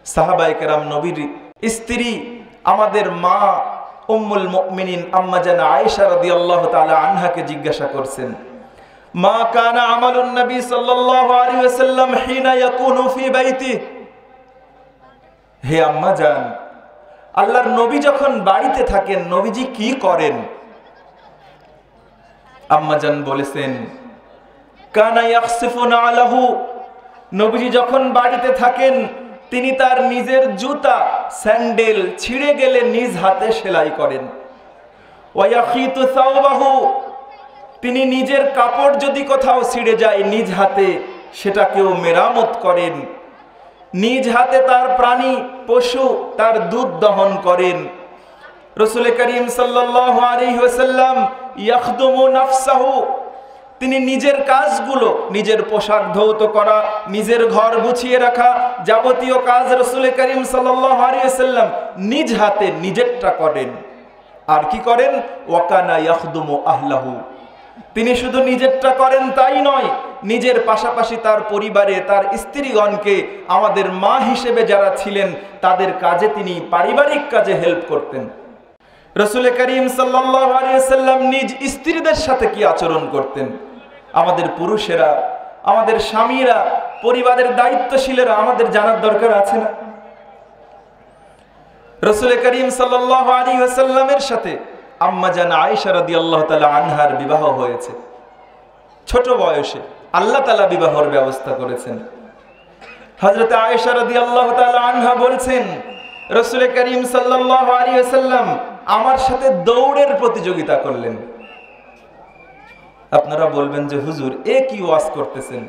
সাহাবায়ে কেরাম নবীর স্ত্রী আমাদের মা উম্মুল মুমিনিন আম্মা জান আয়েশা রাদিয়াল্লাহু তাআলা আনহাকে জিজ্ঞাসা করছেন, মা কানা আমালুন নবী সাল্লাল্লাহু আলাইহি ওয়াসাল্লাম হিনা ইয়াকুনু ফি বাইতি। হে আম্মা জান, আল্লাহর নবী যখন বাড়িতে থাকেন নবীজি কি করেন? আম্মা জান বলেছেন, কানা ইয়াখসিফুনা আলাহু, নবীজি যখন বাড়িতে থাকেন তিনি তার নিজের জুতা স্যান্ডেল ছিঁড়ে গেলে নিজ হাতে সেলাই করেন। ওয়ায়াখিতু সাওবাহু, তিনি নিজের কাপড় যদি কোথাও ছিঁড়ে যায় নিজ হাতে সেটাকেও মেরামত করেন। নিজ হাতে তার প্রাণী পশু তার দুধ দহন করেন। রাসূল করিম সাল্লাল্লাহু আলাইহি ওয়াসাল্লাম ইয়াখদুমু নাফসাহু, তিনি নিজের কাজগুলো, নিজের পোশাক ধৌত করা, নিজের ঘর গুছিয়ে রাখা, যাবতীয় কাজ রাসূল করিম সাল্লাল্লাহু আলাইহি ওয়াসাল্লাম নিজ হাতে নিজেরটা করেন। আর কি করেন? ওয়াকানা ইয়াখদুমু আহলাহু, তিনি শুধু নিজেরটা করেন তাই নয়, নিজের পাশাপাশি তার পরিবারে তার স্ত্রীগণকে, আমাদের মা হিসেবে যারা ছিলেন তাদের কাজে তিনি পারিবারিক কাজে হেল্প করতেন। রাসূল করিম সাল্লাল্লাহু আলাইহি ওয়াসাল্লাম নিজ স্ত্রীদের সাথে কি আচরণ করতেন? আমাদের পুরুষেরা, আমাদের স্বামীরা, পরিবারের দায়িত্বশীলেরা আমাদের জানার দরকার আছে না? রাসূল করিম সাল্লাল্লাহু আলাইহি ওয়াসাল্লামের সাথে আম্মা জান আয়েশা রাদিয়াল্লাহু তাআলা আনহার বিবাহ হয়েছে ছোট বয়সে। আল্লাহ তাআলা বিবাহের ব্যবস্থা করেছেন। হযরত আয়েশা রাদিয়াল্লাহু তাআলা আনহা বলছেন, রাসূল করিম সাল্লাল্লাহু আলাইহি ওয়াসাল্লাম আমার সাথে দৌড়ের প্রতিযোগিতা করলেন। আপনারা বলবেন যে হুজুর এ কি ওয়াজ করতেছেন?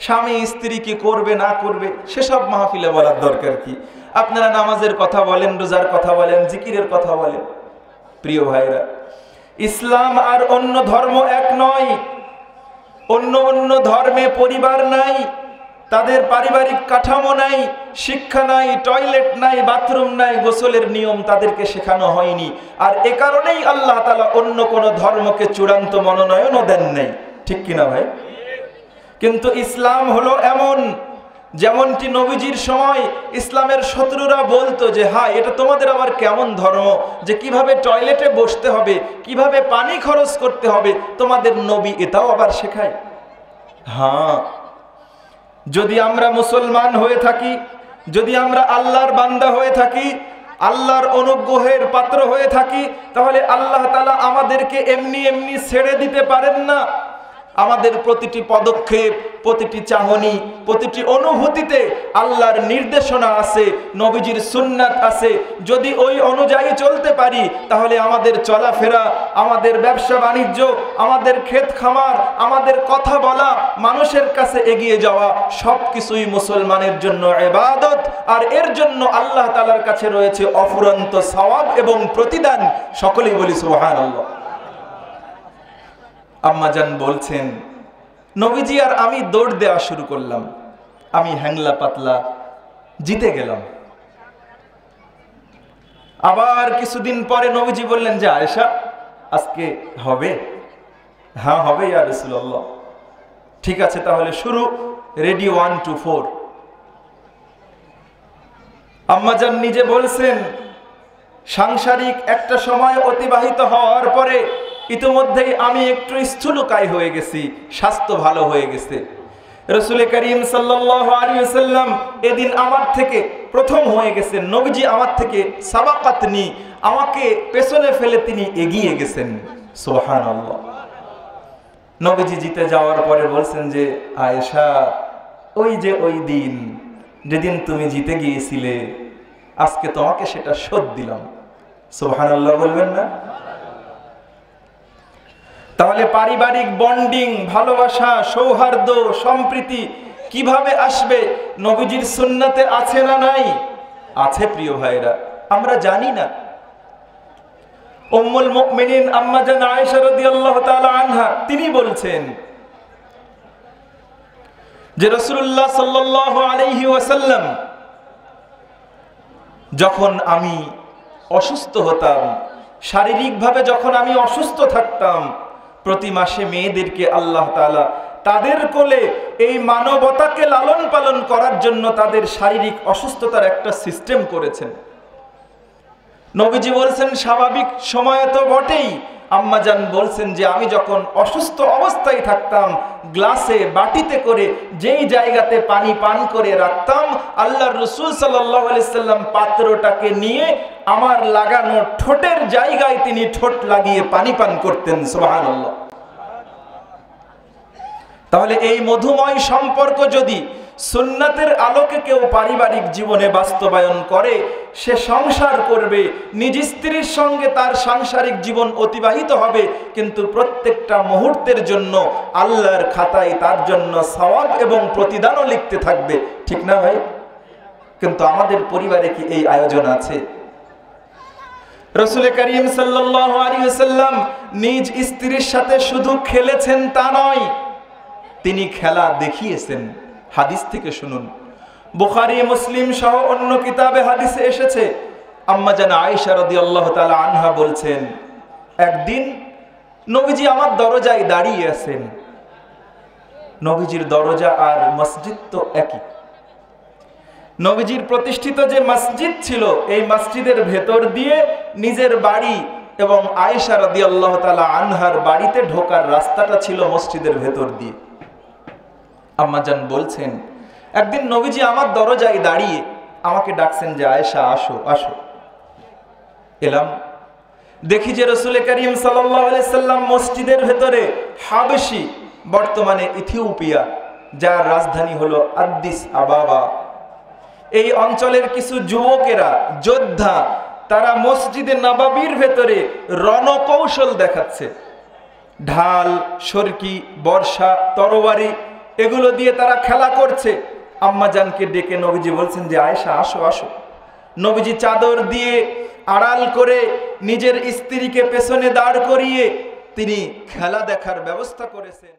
স্বামী স্ত্রী কি করবে না করবে সেসব মাহফিলে বলার দরকার কি? আপনারা নামাজের কথা বলেন, রোজার কথা বলেন, জিকিরের কথা বলেন। প্রিয় ভাইরা, ইসলাম আর অন্য ধর্ম এক নয়। অন্য অন্য ধর্মে পরিবার নাই, তাদের পারিবারিক কাঠামো নাই, শিক্ষা নাই, টয়লেট নাই, বাথরুম নাই, গোসলের নিয়ম তাদেরকে শেখানো হয়নি। আর এ কারণেই আল্লাহ তাআলা অন্য কোন ধর্মকে চূড়ান্ত মনোনয়নও দেন নাই। ঠিক কিনা ভাই? কিন্তু ইসলাম হলো এমন, যেমনটি নবীজির সময় ইসলামের শত্রুরা বলতো যে হ্যাঁ এটা তোমাদের আবার কেমন ধর্ম যে কিভাবে টয়লেটে বসতে হবে, কিভাবে পানি খরচ করতে হবে, তোমাদের নবী এটাও আবার শেখায়। হ্যাঁ, যদি আমরা মুসলমান হয়ে থাকি, যদি আমরা আল্লাহর বান্দা হয়ে থাকি, আল্লাহর অনুগ্রহের পাত্র হয়ে থাকি, তাহলে আল্লাহ তাআলা আমাদেরকে এমনি এমনি ছেড়ে দিতে পারেন না। আমাদের প্রতিটি পদক্ষেপ, প্রতিটি চাহনি, প্রতিটি অনুভূতিতে আল্লাহর নির্দেশনা আছে, নবীজির সুন্নাত আছে। যদি ওই অনুযায়ী চলতে পারি তাহলে আমাদের চলাফেরা, আমাদের ব্যবসা বাণিজ্য, আমাদের ক্ষেত খামার, আমাদের কথা বলা, মানুষের কাছে এগিয়ে যাওয়া সবকিছুই মুসলমানের জন্য ইবাদত। আর এর জন্য আল্লাহ তাআলার কাছে রয়েছে অফুরন্ত সওয়াব এবং প্রতিদান। সকলেই বলি সুবহানাল্লাহ। আম্মাজান বলছেন, নবীজি আর আমি দৌড় দেওয়া শুরু করলাম। আমি হ্যাংলা পাতলা জিতে গেলাম। আবার কিছুদিন পরে নবীজি বললেন যে আয়েশা আজকে হবে? হ্যাঁ হবে ইয়া রাসূলুল্লাহ। ঠিক আছে তাহলে শুরু, রেডি 1 to 4। আম্মাজান নিজে বলছেন, সাংসারিক একটা সময় অতিবাহিত হওয়ার পরে ইতিমধ্যেই আমি একটু স্থূলকায় হয়ে গেছি, স্বাস্থ্য ভালো হয়ে গেছে। রাসূল করিম সাল্লাল্লাহু আলাইহি ওয়াসাল্লাম এদিন আমার থেকে প্রথম হয়ে গেছেন। নবীজি আমার থেকে সাবাকাতনি, আমাকে পেছনে ফেলে তিনি এগিয়ে গেছেন। সুবহানাল্লাহ। নবীজি জিতে যাওয়ার পরে বলছেন যে আয়েশা, ওই যে ওই দিন যেদিন তুমি জিতে গিয়েছিলে, আজকে তোমাকে সেটা শোধ দিলাম। সুবহানাল্লাহ বলবেন না? তাহলে পারিবারিক বন্ডিং, ভালোবাসা, সৌহার্দ্য, সম্প্রীতি কিভাবে আসবে? নবীজির সুন্নাতে আছে না নাই? আছে প্রিয় ভাইরা, আমরা জানি না। উম্মুল মুমিনিন আম্মা জান আয়েশা রাদিয়াল্লাহু তাআলা আনহা তিনি বলছেন যে রাসূলুল্লাহ সাল্লাল্লাহু আলাইহি ওয়াসাল্লাম যখন আমি অসুস্থ হতাম, শারীরিকভাবে যখন আমি অসুস্থ থাকতাম, প্রতি মাসে মেয়েদেরকে আল্লাহ তাআলা তাদের কোলে এই মানবতাকে লালন পালন করার জন্য তাদের শারীরিক অসুস্থতার একটা সিস্টেম করেছেন। নবীজি বলছেন স্বাভাবিক সময়ে তো বটেই, আম্মাজান বলছেন যে আমি যখন অসুস্থ অবস্থায় থাকতাম গ্লাসে বাটিতে করে যেই জায়গাতে পানি পান করে রাখতাম, আল্লাহর রাসূল সাল্লাল্লাহু আলাইহি সাল্লাম পাত্রটাকে নিয়ে আমার লাগানো ঠোঁটের জায়গায় তিনি ঠোঁট লাগিয়ে পানি পান করতেন। সুবহানাল্লাহ। তাহলে এই মধুময় সম্পর্ক যদি সুন্নাতের আলোকে কেউ পারিবারিক জীবনে বাস্তবায়ন করে, সে সংসার করবে, নিজ স্ত্রীর সঙ্গে তার সাংসারিক জীবন অতিবাহিত হবে, কিন্তু প্রত্যেকটা মুহূর্তের জন্য আল্লাহর খাতায় তার জন্য সওয়াব এবং প্রতিদানও লিখতে থাকবে। ঠিক না ভাই? কিন্তু আমাদের পরিবারে কি এই আয়োজন আছে? রাসূল করিম সাল্লাল্লাহু আলাইহি ওয়াসাল্লাম নিজ স্ত্রীর সাথে শুধু খেলেছেন তা নয়, তিনি খেলা দেখিয়েছেন। হাদিস থেকে শুনুন, বুখারী মুসলিম সহ অন্য কিতাবে হাদিসে এসেছে, আম্মা জান আয়েশা রাদিয়াল্লাহু তাআলা আনহা বলছেন, একদিন নবীজি আমার দরজায় দাঁড়িয়ে আছেন। নবীজির দরজা আর মসজিদ তো একই। নবীজির প্রতিষ্ঠিত যে মসজিদ ছিল, এই মসজিদের ভেতর দিয়ে নিজের বাড়ি এবং আয়েশা রাদিয়াল্লাহু তাআলা আনহার বাড়িতে ঢোকার রাস্তাটা ছিল মসজিদের ভেতর দিয়ে। আম্মাজান বলছেন, একদিন নবীজি আমার দরজায় দাঁড়িয়ে আমাকে ডাকছেন যে আয়েশা আসো আসো। এলাম, দেখি যে রাসূল করিম সাল্লাল্লাহু আলাইহি সাল্লাম মসজিদের ভেতরে হাবশী, বর্তমানে ইথিওপিয়া, যার রাজধানী হলো আদ্দিস আবাবা, এই অঞ্চলের কিছু যুবকেরা, যোদ্ধা, তারা মসজিদে নববীর ভেতরে রণকৌশল দেখাচ্ছে। ঢাল, সরকি, বর্ষা, তরবারি এগুলো দিয়ে তারা খেলা করছে। আম্মাজানকে ডেকে নবীজি বলছেন যে আয়েশা আসো আসো। নবীজি চাদর দিয়ে আড়াল করে নিজের স্ত্রীকে পেছনে দাঁড় করিয়ে তিনি খেলা দেখার ব্যবস্থা করেছেন।